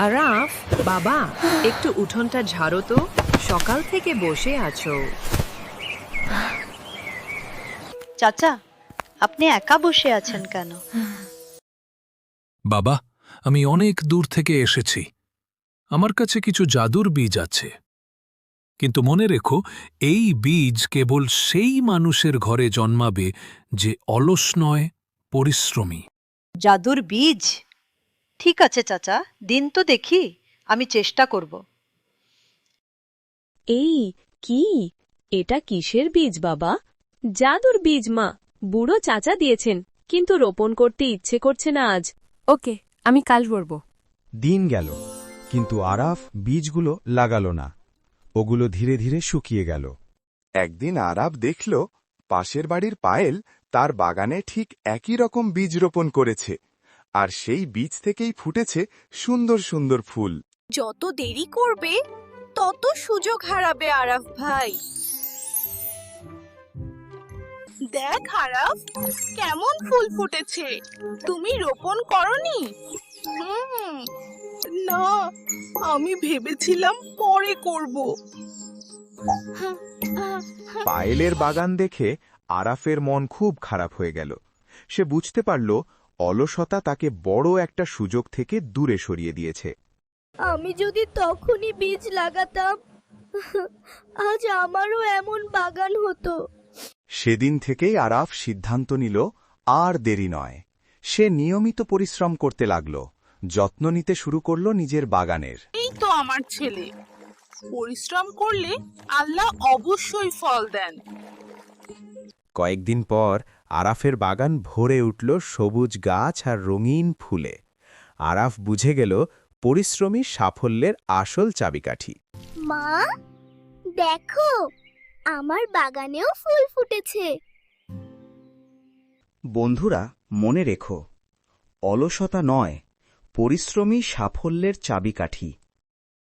আরাফ, বাবা, একটু উঠোনটা ঝাড়ো তো। সকাল থেকে বসে আছো। চাচা, আপনি একা বসে আছেন কেন? বাবা, আমি অনেক দূর থেকে এসেছি। আমার কাছে কিছু জাদুর বীজ আছে, কিন্তু মনে রেখো, এই বীজ কেবল সেই মানুষের ঘরে জন্মাবে যে অলস নয়, পরিশ্রমী। জাদুর বীজ? ঠিক আছে চাচা, দিন তো দেখি, আমি চেষ্টা করব। এই কি? এটা কিসের বীজ বাবা? জাদুর বীজ মা, বুড়ো চাচা দিয়েছেন, কিন্তু রোপণ করতে ইচ্ছে করছে না আজ। ওকে, আমি কাল করব। দিন গেল, কিন্তু আরাফ বীজগুলো লাগালো না। ওগুলো ধীরে ধীরে শুকিয়ে গেল। একদিন আরাফ দেখল পাশের বাড়ির পায়েল তার বাগানে ঠিক একই রকম বীজ রোপণ করেছে, আর সেই বীজ থেকেই ফুটেছে সুন্দর সুন্দর ফুল। যত দেরি করবে তত সুযোগ হারাবে আরাফ ভাই। দেখ আরাফ, কেমন ফুল ফুটেছে। তুমি রোপণ করনি? না, আমি ভেবেছিলাম পরে করব। পায়েলের বাগান দেখে আরাফের মন খুব খারাপ হয়ে গেল। সে বুঝতে পারল অলসতা তাকে বড় একটা সুযোগ থেকে দূরে সরিয়ে দিয়েছে। আমি যদি তখনই বীজ লাগাতাম, আজ আমারও এমন বাগান হতো। সেদিন থেকেই আরাফ সিদ্ধান্ত নিল আর দেরি নয়। সে নিয়মিত পরিশ্রম করতে লাগল, যত্ন নিতে শুরু করল নিজের বাগানের। এই তো আমার ছেলে, পরিশ্রম করলে আল্লাহ অবশ্যই ফল দেন। কয়েকদিন পর আরাফের বাগান ভরে উঠল সবুজ গাছ আর রঙিন ফুলে। আরাফ বুঝে গেল পরিশ্রমী সাফল্যের আসল চাবিকাঠি। মা, দেখো, আমার বাগানেও ফুল ফুটেছে। বন্ধুরা, মনে রেখো, অলসতা নয়, পরিশ্রমী সাফল্যের চাবিকাঠি।